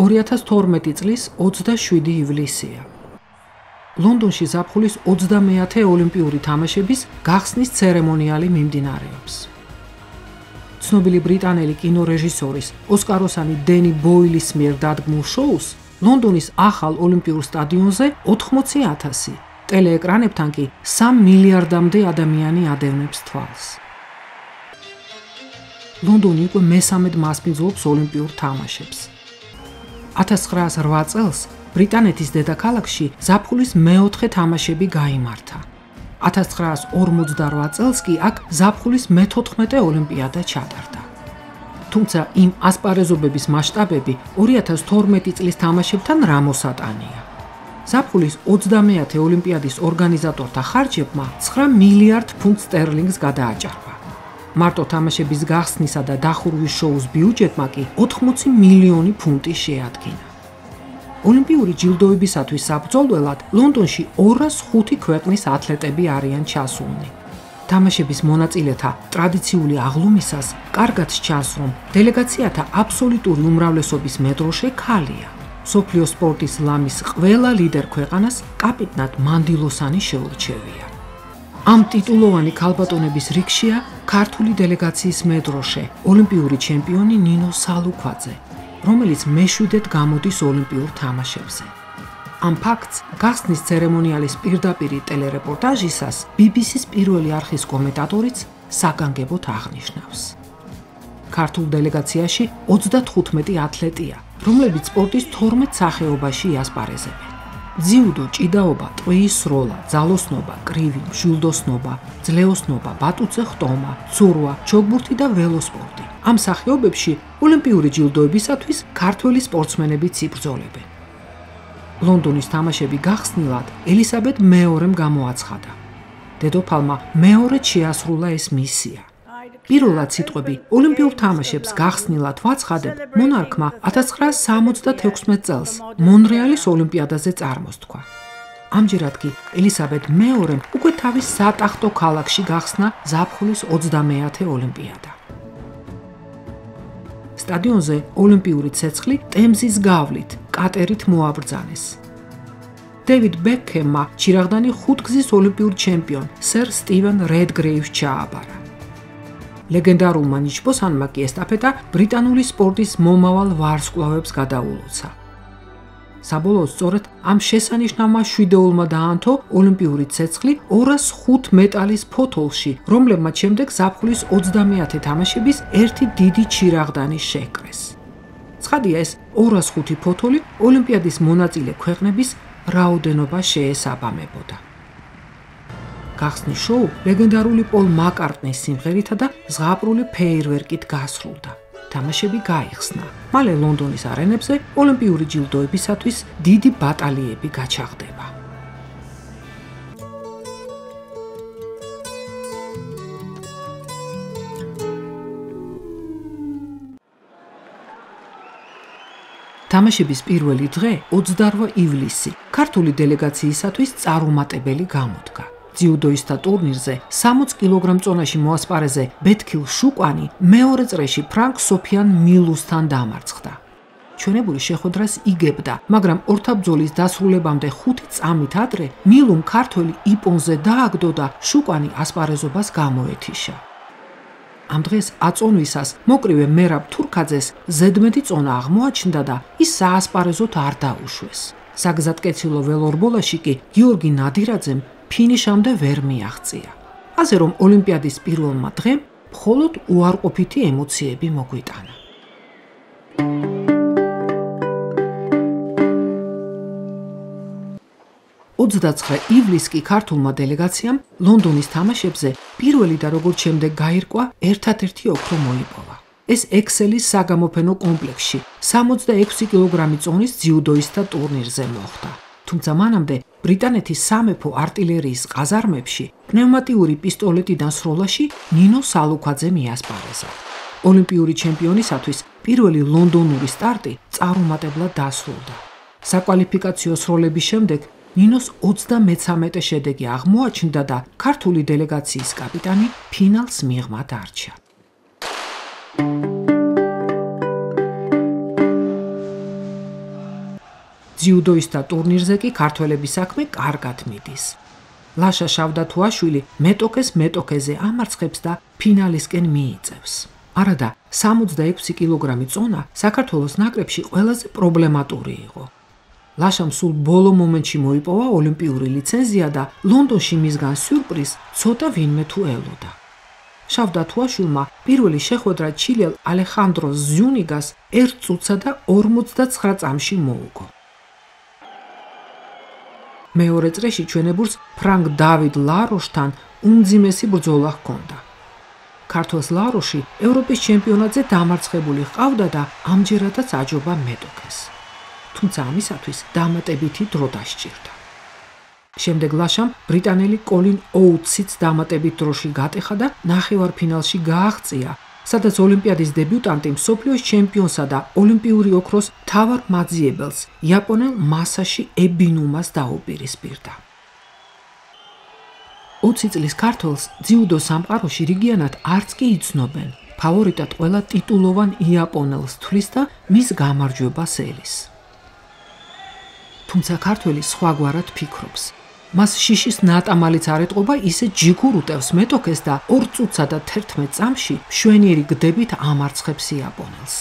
2012 წლის 27 ივლისია. ლონდონში ზაფხულის 30-ე ოლიმპიური თამაშების გახსნის ცერემონიალი მიმდინარეობს. ცნობილი ბრიტანელი კინორეჟისორის ოსკაროსანი დენი ბოილის მიერ დადგმულ შოუს ლონდონის ახალ ოლიმპიურ სტადიონზე 80,000, ტელეეკრანებთან კი 3 მილიარდამდე ადამიანი ადევნებს თვალს. ლონდონი უკვე მესამედ მასპინძლობს ოლიმპიურ თამაშებს. 1908 წელს ბრიტანეთის დედაქალაქში ზაფხულის მეოთხე თამაშები გაიმართა. 1948 წელს კი აქ ზაფხულის მე-14 ოლიმპიადა ჩატარდა. თუმცა იმ ასპარეზობების მასშტაბები 2012 წლის თამაშებთან რა მოსატანია. ზაფხულის 30-ე ოლიმპიადის ორგანიზატორთა ხარჯებმა 9 მილიარდ ფუნტ სტერლინგს გადააჭარბა. მარტო თამაშების გახსნისა და დახურვის შოუს ბიუჯეტმა კი 80 მილიონი ფუნტი შეადგინა. ოლიმპიური ჯილდოებისათვის საბრძოლველად ლონდონში 205 ქვეყნის ათლეტები არიან ჩასულნი. თამაშების მონაწილეთა ტრადიციული აღლუმისას კარგად ჩანს, რომ დელეგაციათა აბსოლუტური უმრავლესობის მედროშე ქალია. მსოფლიო სპორტის ლამის ყველა ლიდერ ქვეყანას კაპიტნად მანდილოსანი შეურჩევია. ამ ტიტულოვანი ქალბატონების რიგშია ქართული დელეგაციის მედროშე, ოლიმპიური ჩემპიონი ნინო სალუქვაძე, რომელიც მეშვიდედ გამოდის ოლიმპიურ თამაშებზე. ამ ფაქტს გახსნის ცერემონიალის პირდაპირი ტელერეპორტაჟისას BBC-ს პირველი არხის კომენტატორიც საგანგებოდ აღნიშნავს. ქართულ დელეგაციაში 35 ათლეტია, რომლებიც სპორტის 12 სახეობაში იასპარეზებენ. ძიუდო, ჭიდაობა, ტყვიის სროლა, ძალოსნობა, კრივი, მშვილდოსნობა, ძლეოსნობა, ბატუცე ხტომა, ცურვა, ჩოგბურთი და ველოსპორტი. ამ სახეობებში ოლიმპიური ჯილდოებისათვის ქართველი სპორტსმენებიც იბრძოლებენ. ლონდონის თამაშები გახსნილად ელისაბედ მეორემ გამოაცხადა. დედოფალმა მეორედ შეასრულა ეს მისია. პირველად სიტყვები ოლიმპიურ თამაშებს გახსნილად ვაცხადებ მონარქმა 1966 წელს მონრეალის ოლიმპიადაზე წარმოსთქვა. ამჯერად კი ელისაბედ მეორემ უკვე თავის სატახტო ქალაქში გახსნა ზაფხულის 30-ე ოლიმპიადა. სტადიონზე ოლიმპიური ცეცხლი ტემზის გავლით, კატერით მოაბრძანეს. დევიდ ბეკჰემმა ჩირაღდანი 5 გზის ოლიმპიურ ჩემპიონ სერ სტივენ რედგრეივს ჩააბარა. ლეგენდარულმა ნიჩბოსანმა კი ესტაფეტა ბრიტანული სპორტის მომავალ ვარსკვლავებს გადაულოცა. საბოლოოდ სწორედ ამ შესანიშნავმა შვიდეულმა დაანთო ოლიმპიური ცეცხლი 205 მეტალის ფოთოლში, რომლებმაც შემდეგ ზაფხულის 30-ე თამაშების ერთი დიდი ჩირაღდანი შეჰკრეს. ცხადია, ეს 205 ფოთოლი ოლიმპიადის მონაწილე ქვეყნების რაოდენობა შეესაბამებოდა. გახსნის შოუ ლეგენდარული პოლ მაკარტნის სიმღერითა და ზღაპრული ფეიერვერკით გასრულდა. თამაშები გაიხსნა. მალე ლონდონის არენებზე ოლიმპიური ჯილდოებისათვის დიდი ბატალიები გაჩაღდება. თამაშების პირველი დღე 28 ივლისი ქართული დელეგაციისათვის წარუმატებელი გამოდგა. ძიუდოისტთა ტურნირზე 60 კილოგრამ წონაში მოასპარეზე ბეთქილ შუკვანი მეორე წრეში ფრანკ სოფიან მილუსთან დამარცხდა. ჩვენებული შეხვედრას იგებდა, მაგრამ ორთაბძოლის დასრულებამდე 5 წამით ადრე მილუმ ქართველი იპონზე დააგდო და შუკვანი ასპარეზობას გამოეთიშა. ამ დღეს აწონვისას მოკრივე მერაბ თურქაძეს ზედმეტი წონა აღმოაჩნდა და ის საასპარეზოდ არ დაუშვეს. საგზადკეცილო ველორბოლაში კი გიორგი ნადირაძემ ფინიშამდე ვერ მიაღწია. ასე რომ ოლიმპიადის პირველმა დღემ მხოლოდ უარყოფითი ემოციები მოგვიტანა. ოცდაათი ივლისს კი ქართულმა დელეგაციამ ლონდონის თამაშებზე პირველი და როგორც შემდეგ გაირკვა ერთადერთი ოქრო მოიპოვა. ეს ექსელის საგამოფენო კომპლექსში 66 კილოგრამი წონის ძიუდოისტთა ტურნირზე მოხდა. თუმცა მანამდე ბრიტანეთის სამეფო არტილერიის ყაზარმებში პნევმატიური პისტოლეტიდან სროლაში ნინო სალუქვაძე მიასპარეზა. ოლიმპიური ჩემპიონისათვის პირველი ლონდონური სტარტი წარუმატებლად დასრულდა. საკვალიფიკაციო სროლების შემდეგ ნინოს 33 შედეგი აღმოაჩნდა და ქართული დელეგაციის კაპიტანი ფინალს მიღმა დარჩა. ძიუდოისტთა ტურნირზე კი ქართველების საქმე კარგად მიდის. ლაშა შავდათუაშვილი მეტოქეზე ამარცხებს და ფინალისკენ მიიწევს. არადა 66 კილოგრამი წონა საქართველოს ნაკრებში ყველაზე პრობლემატური იყო. ლაშამ სულ ბოლო მომენტში მოიპოვა ოლიმპიური ლიცენზია და ლონდონში მისგან სიურპრიზ ცოტა ვინმე თუ ელოდა. შავდათუაშვილმა პირველი შეხვედრა ჩილელ ალეხანდრო ზიუნიგას 1 წუთსა და 59 წამში მოუგო. მეორე წრეში ჩვენებურს ფრანკ დავიდ ლაროშთან უმძიმესი ბრძოლა ჰქონდა. ქართოს ლაროში ევროპის ჩემპიონატზე დამარცხებული ჰყავდა და ამჯერადაც აჯობა მეტოქეს. თუმცა ამისათვის დამატებითი დრო დასჭირდა. შემდეგ ლაშამ ბრიტანელი კოლინ ოუთსიც დამატებით დროში გატეხა და ნახევარფინალში გააღწია, სადაც ოლიმპიადის დებიუტანტი მსოფლიოს ჩემპიონსა და ოლიმპიური ოქროს მთავარ მაძიებელს იაპონელ მასაში ებინუმას დაუპირისპირდა. 20 წლის ქართველს ძიუდო სამყაროში რიგიანად არც კი იცნობენ. ფავორიტად ყველა ტიტულოვან იაპონელს თვლის და მის გამარჯვებას ელის. თუმცა ქართველი სხვაგვარად ფიქრობს. მას შიშის ნატამალიც არ ეტყობა, ისე ჯიქურ უტევს მეტოქეს და 2 წუთსა და 11 წამში მშვენიერი გდებით ამარცხებს იაპონელს.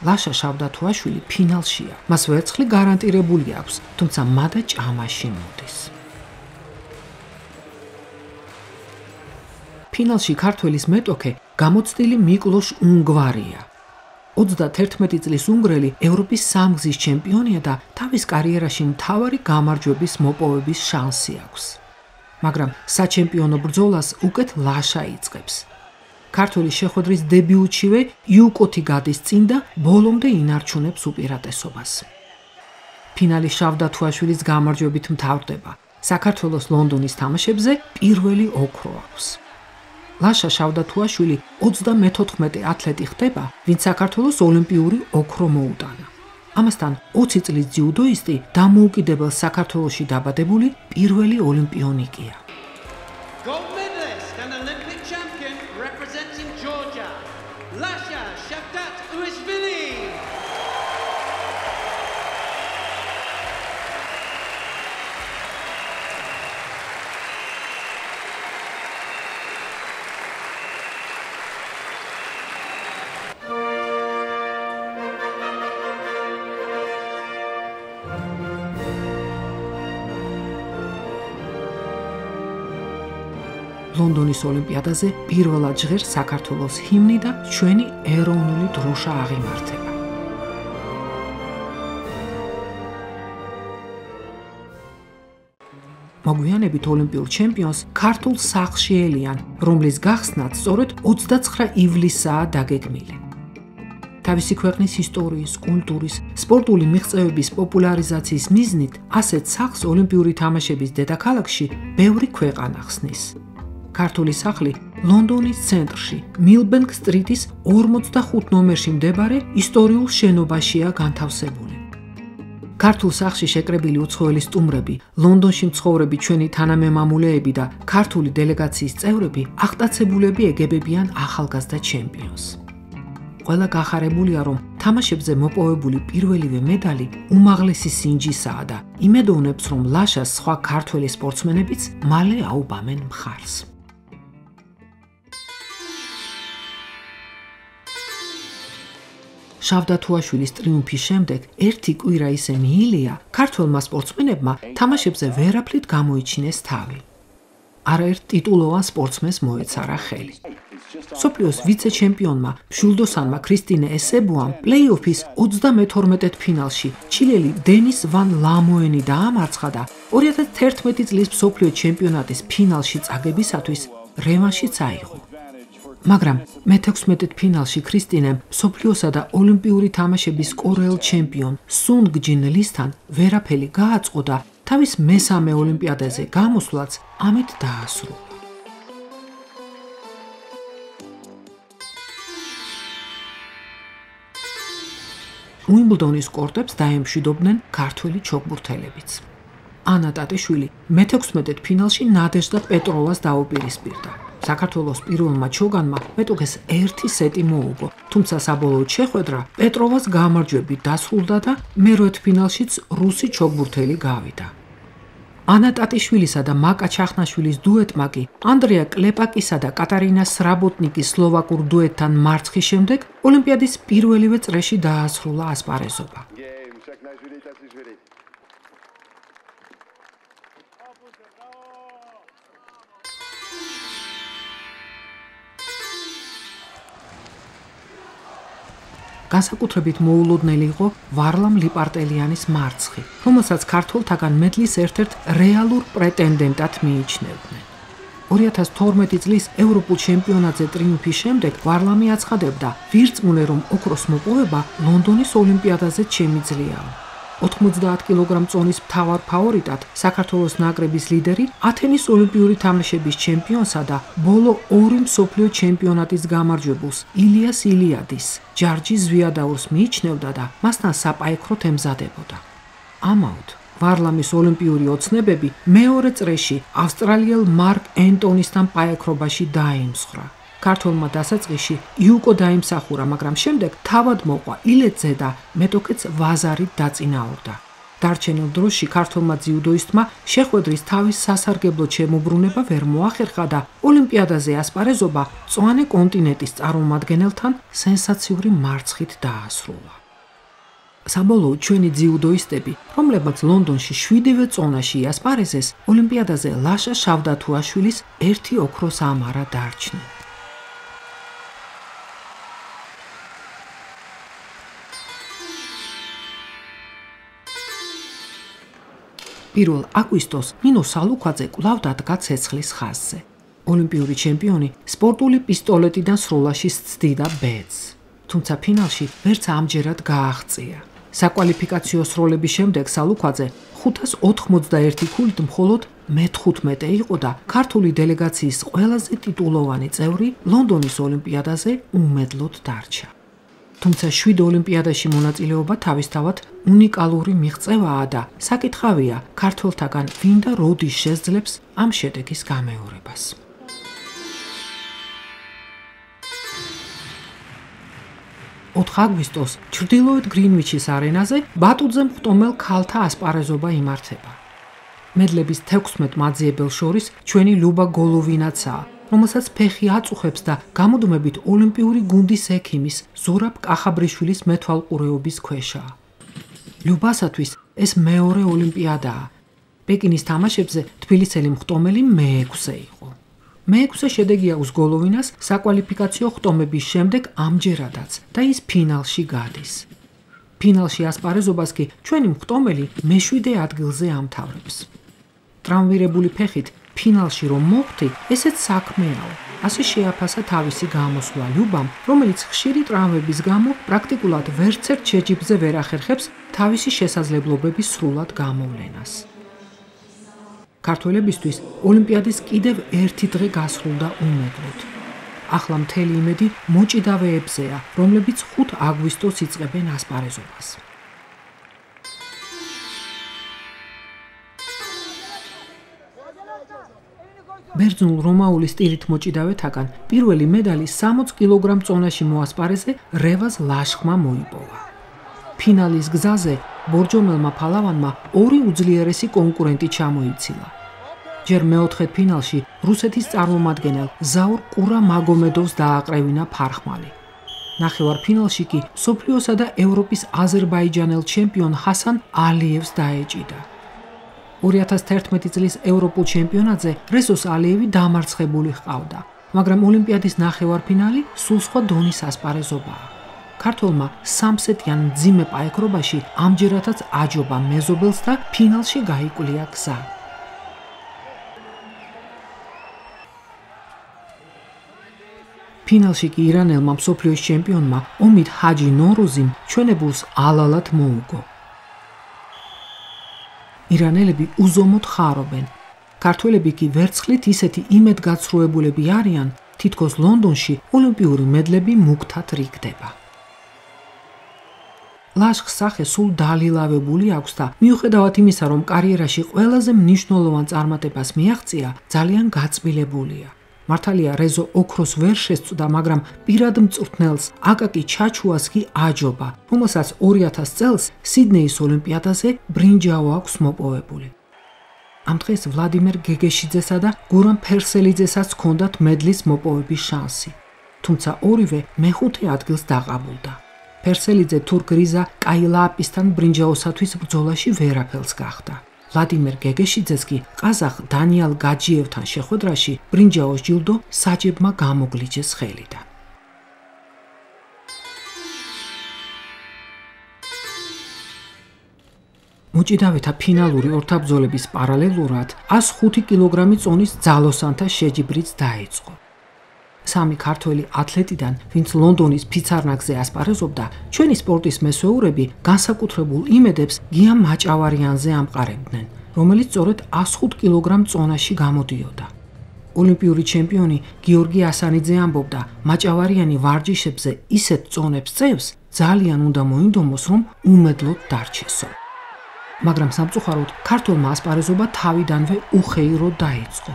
ლაშა შავდათუაშვილი ფინალშია. მას ვერცხლი გარანტირებული აქვს, თუმცა მადა ჭამაში მოდის. ფინალში ქართველის მეტოქე გამოცდილი მიკლოშ უნგვარია. 31 წლის უნგრელი ევროპის სამგზის ჩემპიონია და თავის კარიერაში მთავარი გამარჯვების მოპოვების შანსი აქვს. მაგრამ საჩემპიონო ბრძოლას უკეთ ლაშა იწყებს. ქართველის შეხვედრის დებიუტშივე იუკოთი გადის წინ და ბოლომდე ინარჩუნებს უპირატესობას. ფინალი შავდათუაშვილის გამარჯვებით მთავრდება. საქართველოს ლონდონის თამაშებზე პირველი ოქრო აქვს. ლაშა შავდათუაშვილი 34 ათლეტი ხდება, ვინც საქართველოს ოლიმპიური ოქრო მოუტანა. ამასთან 20 წლის ძიუდოისტი დამოუკიდებელ საქართველოში დაბადებული პირველი ოლიმპიონიკია. Gold medalist and Olympic champion representing Georgia, Lasha Shavdatuashvili. ლონდონის ოლიმპიადაზე პირველად ჟღერს საქართველოს ჰიმნი და ჩვენი ეროვნული დროშა აღიმართება. მოგვიანებით ოლიმპიურ ჩემპიონს ქართულ სახლში ელიან, რომლის გახსნაც სწორედ 29 ივლისაა დაგეგმილი. თავისი ქვეყნის ისტორიის, კულტურის, სპორტული მიღწევების პოპულარიზაციის მიზნით ასეთ სახლს ოლიმპიური თამაშების დედაქალაქში ბევრი ქვეყანა ხსნის. ქართული სახლი ლონდონის ცენტრში, მილბენკ სტრიტის 45 ნომერში მდებარე ისტორიულ შენობაშია განთავსებული. ქართულ სახლში შეკრებილი უცხოელი სტუმრები, ლონდონში მცხოვრები ჩვენი თანამემამულეები და ქართული დელეგაციის წევრები აღტაცებულები ეგებებიან ახალგაზრდა ჩემპიონს. ყველა გახარებულია, რომ თამაშებზე მოპოვებული პირველივე მედალი უმაღლესი სინჯისაა და იმედოვნებს, რომ ლაშას სხვა ქართველი სპორტსმენებიც მალე აუბამენ მხარს. შავდათუაშვილის ტრიუმფის შემდეგ ერთი კვირა ისე მიილია, ქართველმა სპორტსმენებმა თამაშებზე ვერაფრით გამოიჩინეს თავი. არაერთ ტიტულოვან სპორტსმენს მოეცარა ხელი. მსოფლიოს ვიცე-ჩემპიონმა მშვილდოსანმა ქრისტინე ესებუამ პლეი-ოფის 32 ფინალში ჩილელი დენის ვან ლამოენი დაამარცხა და 2011 წლის მსოფლიო ჩემპიონატის ფინალში წაგებისათვის რევანშიც აიღო. მაგრამ მე-16 ფინალში ქრისტინემ მსოფლიოსა და ოლიმპიური თამაშების კორეელ ჩემპიონ სუნგ ჯინ ლისთან ვერაფერი გააწყო და თავის მესამე ოლიმპიადაზე გამოსვლაც ამით დაასრულა. უიმბლდონის კორტებს დაემშვიდობდნენ ქართველი ჩოგბურთელებიც. ანა ტატიშვილი მე-16 ფინალში ნადეჟდა პეტროვას დაუპირისპირდა, საქართველოს პირველმა ჩოგანმა მეტოქეს 1 სეტი მოუგო, თუმცა საბოლოოდ შეხვედრა პეტროვას გამარჯვებით დასრულდა და მერვედ ფინალშიც რუსი ჩოგბურთელი გავიდა. ანა ტატიშვილისა და მაკა ჩახნაშვილის დუეტმა კი ანდრეა კლეპაკისა და კატარინა სრაბოტნიკის სლოვაკურ დუეტთან მარცხის შემდეგ ოლიმპიადის პირველივე წრეში დაასრულა ასპარეზობა. განსაკუთრებით მოულოდნელი იყო ვარლამ ლიპარტელიანის მარცხი, რომელსაც ქართველთაგან მედლის ერთ-ერთ რეალურ პრეტენდენტად მიიჩნევდნენ. 2012 წლის ევროპულ ჩემპიონატზე ტრიუმფის შემდეგ ვარლამი აცხადებდა, ვირწმუნე რომ ოქროს მოპოვება ლონდონის ოლიმპიადაზე შემიძლიაო. 90 კილოგრამ წონის მთავარ ფავორიტად საქართველოს ნაკრების ლიდერი ათენის ოლიმპიური თამაშების ჩემპიონსა და ბოლო 2 მსოფლიო ჩემპიონატის გამარჯვებულს ილიას ილიადის ჯარჯი ზვიადაურს მიიჩნევდა და მასთან საპაექროდ ემზადებოდა. ამაოდ ვარლამის ოლიმპიური ოცნებები მეორე წრეში ავსტრალიელ მარკ ენტონისთან პაექრობაში დაიმსხვრა. ქართველმა დასაწყისში იუკო დაიმსახურა, მაგრამ შემდეგ თავად მოყვა ილეძე და მეტოქეც ვაზარით დაწინაურდა. დარჩენილ დროში ქართველმა ძიუდოისტმა შეხვედრის თავის სასარგებლო შემოbrunება ვერ მოახერხა და ოლიმპიადაზე ასპარეზობა მწვანე კონტინენტის წარმომადგენელთან სენსაციური მარცხით დაასრულა. საბოლოოდ ჩვენი ძიუდოისტები, რომლებმაც ლონდონში 7-ვე წონაში იასპარეზეს, ოლიმპიადაზე ლაშა შავდათუაშვილის 1 ოქროს ამარა დარჩნენ. პირველ აგვისტოს ნინო სალუქვაძე კვლავ დადგა ცეცხლის ხაზზე. ოლიმპიური ჩემპიონი სპორტული პისტოლეტიდან სროლაში სცდიდა ბედს. თუმცა ფინალში ვერც ამჯერად გააღწია. საკვალიფიკაციო სროლების შემდეგ სალუქვაძე 591 ქულით მხოლოდ მე-15 იყო და ქართული დელეგაციის ყველაზე ტიტულოვანი წევრი ლონდონის ოლიმპიადაზე უმედლოდ დარჩა. თუმცა 7 ოლიმპიადაში მონაწილეობა თავისთავად უნიკალური მიღწევაა და საკითხავია ქართველთაგან ვინ და როდის შეძლებს ამ შედეგის გამეორებას. 4 აგვისტოს ჩრდილოეთ გრინვიჩის არენაზე ბატუძე მხტომელ ქალთა ასპარეზობა იმართება. მედლების 16 მაძიებელ შორის ჩვენი ლუბა გოლოვინაცაა, რომელსაც ფეხი აწუხებს და გამოდმებით ოლიმპიური გუნდის ექიმის ზურაბ კახაბრიშვილის მეთვალყურეობის ქვეშაა. ლუბასათვის ეს მეორე ოლიმპიადაა. პეკინის თამაშებზე თბილისელი მხტომელი მე-6 იყო. მე-6 შედეგი აქვს გოლოვინას საკვალიფიკაციო ხტომების შემდეგ ამჯერადაც და ის ფინალში გადის. ფინალში ასპარეზობას კი ჩვენი მხტომელი მე-7 ადგილზე ამთავრებს. ტრამვირებული ფეხით ფინალში რომ მოხვდი, ესეც საქმეაო. ასე შეაფასა თავისი გამოსვლა ლუბამ, რომელიც ხშირი ტრამვების გამო პრაქტიკულად ვერცერთ შეჯიბზე ვერ ახერხებს თავისი შესაძლებლობების სრულად გამოვლენას. ქართველებისთვის ოლიმპიადის კიდევ ერთი დღე გასრულდა უმედლოდ. ახლა მთელი იმედი მოჭიდავეებზეა, რომლებიც 5 აგვისტოს იწყებენ ასპარეზობას. ბერძნულ რომაული სტილით მოჭიდავეთაგან პირველი მედალი 60 კილოგრამ წონაში მოასპარეზე რევაზ ლაშხმა მოიპოვა. ფინალის გზაზე ბორჯომელმა ფალავანმა 2 უძლიერესი კონკურენტი ჩამოიცილა. ჯერ მეოთხე ფინალში რუსეთის წარმომადგენელ ზაურ კურამაგომედოვს დააყრევინა ფარხმალი. ნახევარფინალში კი სოფლიოსა და ევროპის აზერბაიჯანელ ჩემპიონ ჰასან ალიევს დაეჭიდა. 2011 წლის ევროპულ ჩემპიონატზე რესოს ალიევი დამარცხებული ჰყავდა, მაგრამ ოლიმპიადის ნახევარფინალი სულ სხვა დონის ასპარეზობაა. ქართველმა სამსეტიან მძიმე პაექრობაში ამჯერადაც აჯობა მეზობელს და ფინალში გაიკვლია გზა. ფინალში კი ირანელმა მსოფლიოს ჩემპიონმა ომიდ ჰაჯი ნოროზიმ ჩვენებულს ალალად მოუგო. ირანელები უზომოდ ხარობენ. ქართველები კი ვერცხლით ისეთი იმედგაცრუებულები არიან, თითქოს ლონდონში ოლიმპიური მედლები მუქთად რიგდება. ლაშხს სახე სულ დალილავებული აქვს და მიუხედავად იმისა, რომ კარიერაში ყველაზე მნიშვნელოვან წარმატებას მიაღწია, ძალიან გაწმილებულია. მართალია რეზო ოქროს ვერ შესწვდა, მაგრამ პირად მწვრთნელს აკაკი ჩაჩუას კი აჯობა, რომელსაც 2000 წელს სიდნეის ოლიმპიადაზე ბრინჯაო აქვს მოპოვებული. ამ დღეს ვლადიმერ გეგეშიძესა და გურამ ფერსელიძესაც ჰქონდათ მედლის მოპოვების შანსი, თუმცა ორივე მეხუთე ადგილს დაყაბულდა. ფერსელიძე თურქ რიზა კაილააპისთან ბრინჯაოსათვის ბრძოლაში ვერაფერს გახდა. ვლადიმერ გეგეშიძეს კი ყაზახ დანიელ გაჯიევთან შეხვედრაში ბრინჯაოს ჯილდო საჯებმა გამოგლიჯეს ხელიდან. მოჭიდავეთა ფინალური ორთაბრძოლების პარალელურად 105 კილოგრამი წონის ძალოსანთა შეჯიბრიც დაიწყო. სამი ქართველი ათლეტიდან, ვინც ლონდონის ფიცარნაგზე ასპარეზობდა, ჩვენი სპორტის მესვეურები განსაკუთრებულ იმედებს გია მაჭავარიანზე ამყარებდნენ, რომელიც სწორედ 105 კილოგრამ წონაში გამოდიოდა. ოლიმპიური ჩემპიონი გიორგი ასანიძე ამბობდა, მაჭავარიანი ვარჯიშებზე ისეთ წონებს წევს, ძალიან უნდა მოინდომოს, რომ უმედლოდ დარჩესო. მაგრამ სამწუხაროდ ქართველმა ასპარეზობა თავიდანვე უხეიროდ დაიწყო.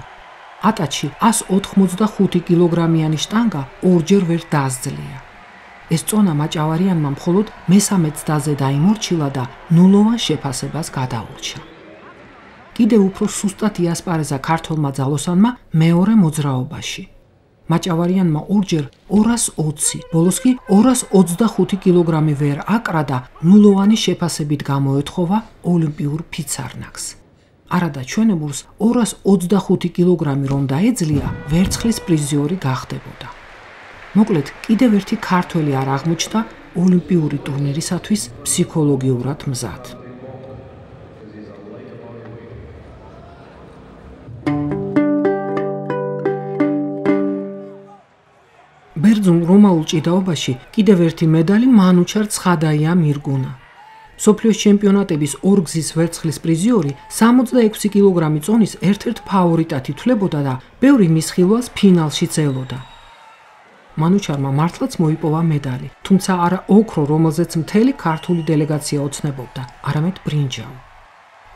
ატაჩი 185 კილოგრამიანი შტანგა ორჯერ ვერ დაასძლია. ეს წონა მაჭავარიანმა მხოლოდ მესამე ცდაზე დაიმორჩილა და ნულოვან შეფასებას გადაურჩა. კიდევ უფრო სუსტად იასპარეზა ქართველმა ძალოსანმა მეორე მოძრაობაში. მაჭავარიანმა ორჯერ 220, ბოლოს კი 225 კილოგრამი ვერ აკრა და ნულოვანი შეფასებით გამოეთხოვა ოლიმპიურ ფიცარნაგს. არადაჩვენებულს 225 კილოგრამი რომ დაეძლია, ვერცხლის პრიზიორი გახდებოდა. მოკლედ, კიდევ ერთი ქართველი არ აღმოჩნდა ოლიმპიური ტურნირისათვის ფსიქოლოგიურად მზად. ბერძნულ რომაულ ჭიდაობაში კიდევ ერთი медаლი მანუჩარ ცხადაიამ ირგუნა. სოფლიოს ჩემპიონატების ორგზის ვერცხლის პრიზიორი 66 კილოგრამი წონის ერთ-ერთ ფავორიტად ითვლებოდა და ბევრი მის ხილვას ფინალშიც ელოდა. მანუჩარმა მართლაც მოიპოვა медаლი, თუმცა არა ოქრო, რომელზეც მთელი ქართული დელეგაცია ოცნებობდა, არამედ ბრინჯაო.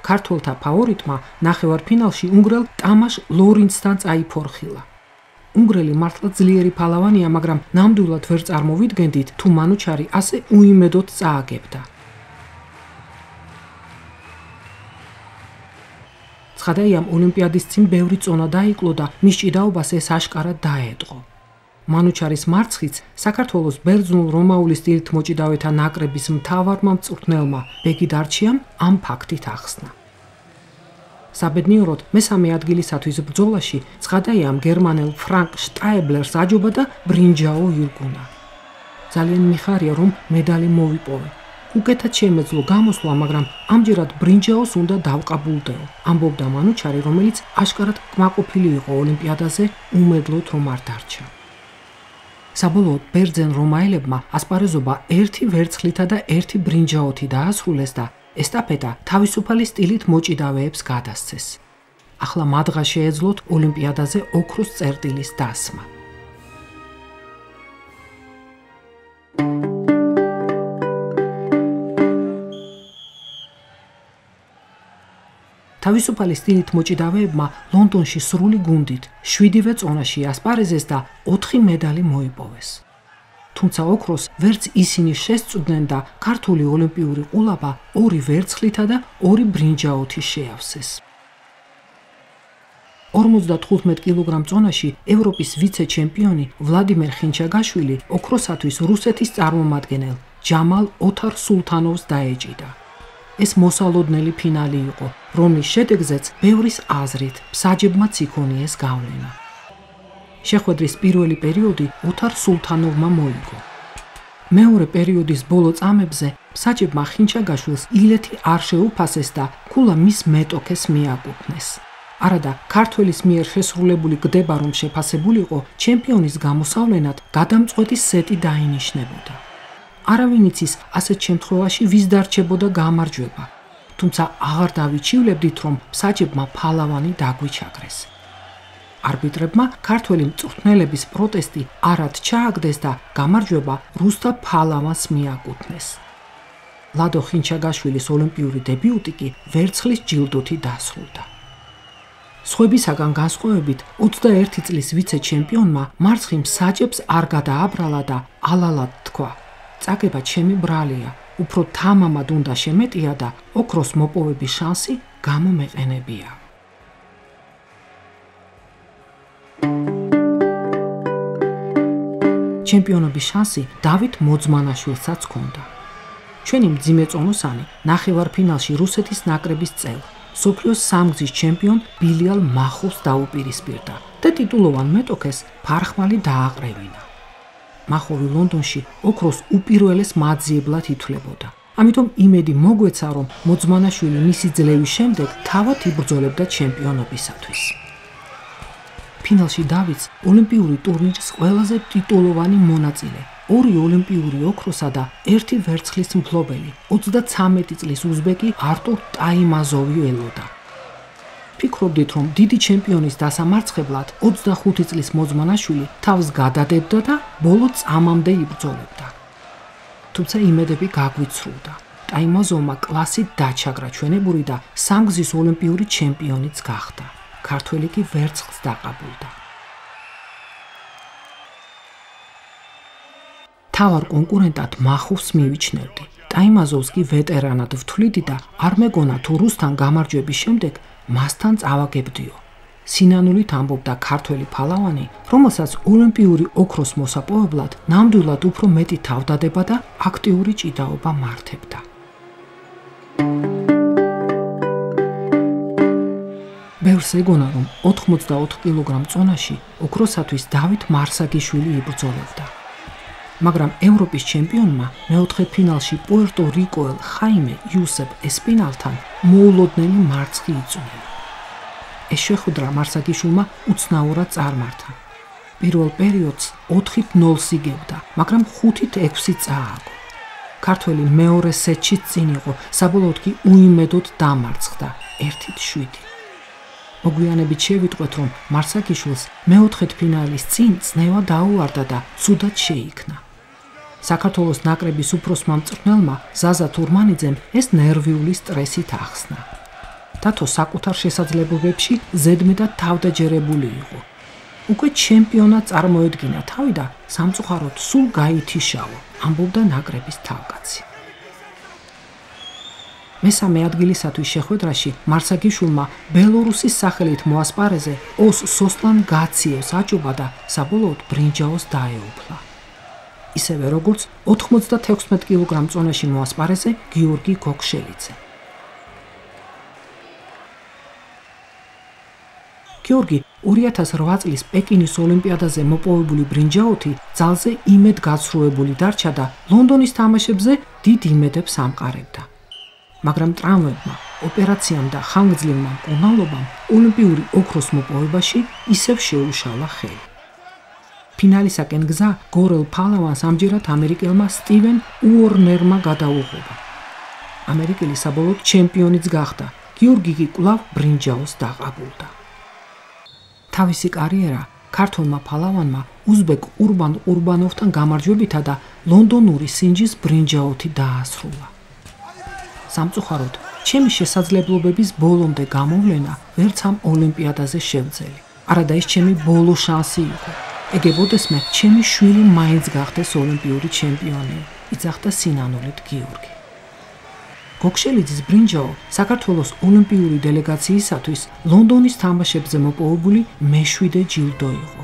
ქართველთა ფავორიტმა ნახევარფინალში უნგრელ ტამაშ ლორინცთან წაიფორხილა. უნგრელი მართლა ძლიერი ფალავანია, მაგრამ ნამდვილად ვერ წარმოვიდგენდით, თუ მანუჩარი ასე უიმედოდ წააგებდა. ცხადაიამ ოლიმპიადის წინ ბევრი წონა დაიკლო და მის ჭიდაობას ეს აშკარად დაეტყო. მანუჩარის მარცხიც საქართველოს ბერძნულ-რომაული სტილით მოჭიდავეთა ნაკრების მთავარმა მწვრთნელმა ბეგი დარჩიამ ამ ფაქტით ახსნა. საბედნიეროდ მესამე ადგილისათვის ბრძოლაში ცხადაიამ გერმანელ ფრანკ შტაიბლერს აჯობა და ბრინჯაო ირგუნა. ძალიან მიხარია, რომ медаლი მოვიპოვე. უკეთად შემეძლო გამოსვლა, მაგრამ ამჯერად ბრინჯაოს უნდა დავყაბულდეო, ამბობდა მანუჩარი, რომელიც აშკარად კმაყოფილი იყო ოლიმპიადაზე, უმედლოდ რომ არ დარჩა. საბოლოოდ ბერძენ რომაელებმა ასპარეზობა ერთი ვერცხლითა და ერთი ბრინჯაოთი დაასრულეს და ესტაფეტა თავისუფალი სტილით მოჭიდავეებს გადასცეს. ახლა მადღა შეეძლოთ ოლიმპიადაზე ოქროს წერტილის დასმა. თავისუფალი სტილით მოჭიდავეებმა ლონდონში სრული გუნდით 7-ვე წონაში ასპარეზეს და 4 медаლი მოიპოვეს. თუმცა ოქროს ვერც ისინი შესწვდნენ და ქართული ოლიმპიური ყულაბა 2 ვერცხლითა და 2 ბრინჯაოთი შეავსეს. 55 კილოგრამ წონაში ევროპის ვიცე-ჩემპიონი ვლადიმერ ხინჩაგაშვილი ოქროსათვის რუსეთის წარმომადგენელ ჯამალ ოთარ სულთანოვს დაეჭიდა. ეს მოსალოდნელი ფინალი იყო, რომლის შედეგზეც ბევრის აზრით მსაჯებმაც იქონიეს გავლენა. შეხვედრის პირველი პერიოდი ოთარ სულთანოვმა მოიგო. მეორე პერიოდის ბოლო წამებზე მსაჯებმა ხინჩაგაშვილს ილეთი არ შეუფასეს და ქულა მის მეტოქეს მიაკუთვნეს. არადა ქართველის მიერ შესრულებული გდება რომ შეფასებულიყო, ჩემპიონის გამოსავლენად გადამწყვეტი სეტი დაინიშნებოდა. არავინ იცის ასეთ შემთხვევაში ვის დარჩებოდა გამარჯვება, თუმცა აღარ დავიჩივლებდით, რომ მსაჯებმა ფალავანი დაგვიჩაგრეს. არბიტრებმა ქართველი მწვრთნელების პროტესტი არად ჩააგდეს და გამარჯვება რუსთა ფალავანს მიაკუთვნეს. ლადო ხინჩაგაშვილის ოლიმპიური დებიუტი კი ვერცხლის ჯილდოთი დასრულდა. სხვებისაგან განსხვავებით 21 წლის ვიცე-ჩემპიონმა მარცხი მსაჯებს არ გადააბრალა და ალალად თქვა: "წაგება ჩემი ბრალია, უფრო თამამად უნდა შემეტია და ოქროს მოპოვების შანსი გამომეყენებია." ჩემპიონობის შანსი დავით მოძმანაშვილსაც ჰქონდა. ჩვენი მძიმე წონოსანი ნახევარფინალში რუსეთის ნაკრების წევრ, მსოფლიოს სამგზის ჩემპიონ ბილიალ მახოვს დაუპირისპირდა და ტიტულოვან მეტოქეს ფარხმალი დააყრევინა. მახოვი ლონდონში ოქროს უპირველეს მაძიებლად ითვლებოდა. ამიტომ იმედი მოგვეცა, რომ მოძმანაშვილი მისი ძლევის შემდეგ თავად იბრძოლებდა ჩემპიონობისათვის. ფინალში დავით ოლიმპიური ტურნირის ყველაზე ტიტულოვანი მონაწილე, 2 ოლიმპიური ოქროსა და 1 ვერცხლის მფლობელი, 33 წლის უზბეკი არტურ ტაიმაზოვი ელოდა. ფიქრობდით, რომ დიდი ჩემპიონის დასამარცხებლად 25 წლის მოძმანაშვილი თავს გადადებდა და ბოლო წამამდე იბრძოლებდა. თუმცა იმედები გაგვიცრუდა. ტაიმაზოვმა კლასით დაჩაგრა ჩვენებური და სამგზის ოლიმპიური ჩემპიონიც გახდა. ქართველი კი ვერცხლს დაყაბულდა. თავარ კონკურენტად მახოვს მივიჩნევდი. ტაიმაზოვს კი ვეტერანად ვთვლიდი და არ მეგონა თუ რუსთან გამარჯვების შემდეგ მასთან წავაგებდიო. სინანულით ამბობდა ქართველი ფალავანი, რომელსაც ოლიმპიური ოქროს მოსაპოვებლად ნამდვილად უფრო მეტი თავდადება და აქტიური ჭიდაობა მართებდა. ბევრს ეგონა, რომ 84 კილოგრამ წონაში ოქროსათვის დავით მარსაგიშვილი იბრძოლებდა. მაგრამ ევროპის ჩემპიონმა მეოთხე ფინალში პუერტო-რიკოელ ხაიმე იუსეფ ესპინალთან მოულოდნელი მარცხი იწვია. ეს შეხვედრა მარსაგიშვილმა უცნაურად წარმართა. პირველ პერიოდს 4-0 იგებდა, მაგრამ 5-6 წააგო. ქართველი მეორე სეტშიც წინ იყო, საბოლოოდ კი უიმედოდ დამარცხდა 1-7. მოგვიანებით შევიტყვეთ, რომ მარსაგიშვილს მეოთხედ ფინალის წინ წნევა დაუვარდა და ცუდად შეიქნა. საქართველოს ნაკრების უფროსმა მწვრთნელმა ზაზა თურმანიძემ ეს ნერვიული სტრესით ახსნა. დათო საკუთარ შესაძლებლობებში ზედმეტად თავდაჯერებული იყო. უკვე ჩემპიონად წარმოედგინა თავი და სამწუხაროდ სულ გაითიშავა, ამბობდა ნაკრების თავკაცი. მესამე ადგილისათვის შეხვედრაში მარსაგიშვილმა ბელორუსის სახელით მოასპარეზე ოს სოსლან გაციევს აჯობა და საბოლოოდ ბრინჯაოს დაეუფლა. ისევე როგორც 96 კილოგრამ წონაში მოასპარეზე გიორგი გოგშელიძე. გიორგი 2008 წლის პეკინის ოლიმპიადაზე მოპოვებული ბრინჯაოთი ძალზე იმედგაცრუებული დარჩა და ლონდონის თამაშებზე დიდ იმედებს ამყარებდა. მაგრამ ტრამვებმა, ოპერაციამ და ხანგრძლივმა მკურნალობამ ოლიმპიური ოქროს მოპოვებაში ისევ შეუშალა ხელი. ფინალისაკენ გზა გორელ ფალავანს ამჯერად ამერიკელმა სტივენ უორნერმა გადაუღობა. ამერიკელი საბოლოოდ ჩემპიონიც გახდა, გიორგი კი კვლავ ბრინჯაოს დაყაბულდა. თავისი კარიერა ქართველმა ფალავანმა უზბეკ ყურბან ყურბანოვთან გამარჯვებითა და ლონდონური სინჯის ბრინჯაოთი დაასრულა. სამწუხაროდ, ჩემი შესაძლებლობების ბოლომდე გამოვლენა ვერც ამ ოლიმპიადაზე შევძელი. არადა ეს ჩემი ბოლო შანსი იყო. ეგებოდესმე ჩემი შვილი მაინც გახდეს ოლიმპიური ჩემპიონი, იძახდა სინანულით გიორგი. გოგშელიძის ბრინჯაო საქართველოს ოლიმპიური დელეგაციისათვის ლონდონის თამაშებზე მოპოვებული მე-7 ჯილდო იყო.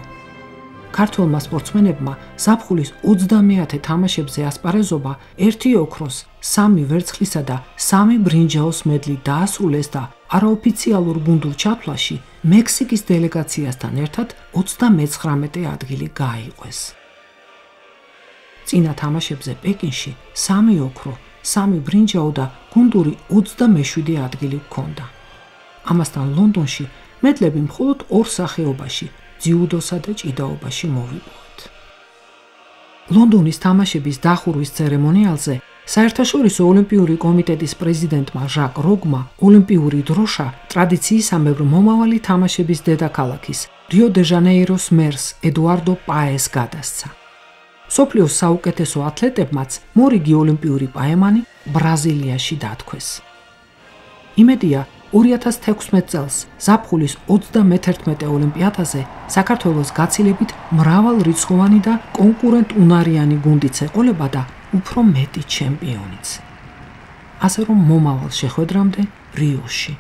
ქართველმა სპორტსმენებმა ზაფხულის 30 თამაშებზე ასპარეზობა 1 ოქროს, 3 ვერცხლისა და 3 ბრინჯაოს მედლით დაასრულეს და არაოფიციალურ გუნდურ ჩათვლაში მექსიკის დელეგაციასთან ერთად 39 ადგილი გააიყვეს. წინა თამაშებზე პეკინში 3 ოქრო, 3 ბრინჯაო და გუნდური 27 ადგილი ჰქონდა. ამასთან ლონდონში მედლები მხოლოდ 2 სახეობაში, ძიუდოსა და ჭიდაობაში მოვიპოვეთ. ლონდონის თამაშების დახურვის ცერემონიალზე საერთაშორისო ოლიმპიური კომიტეტის პრეზიდენტმა ჟაკ როგმა ოლიმპიური დროშა ტრადიციისამებრ მომავალი თამაშების დედაქალაქის რიო-დე-ჟანეიროს მერს ედუარდო პაეს გადასცა. მსოფლიოს საუკეთესო ათლეტებმაც მორიგი ოლიმპიური პაემანი ბრაზილიაში დათქვეს. იმედია, 2016 წელს ზაფხულის 31 ოლიმპიადაზე საქართველოს გაცილებით მრავალრიცხოვანი და კონკურენტუნარიანი გუნდიც ეყოლება და უფრო მეტი ჩემპიონიც. ასე რომ მომავალ შეხვედრამდე რიოში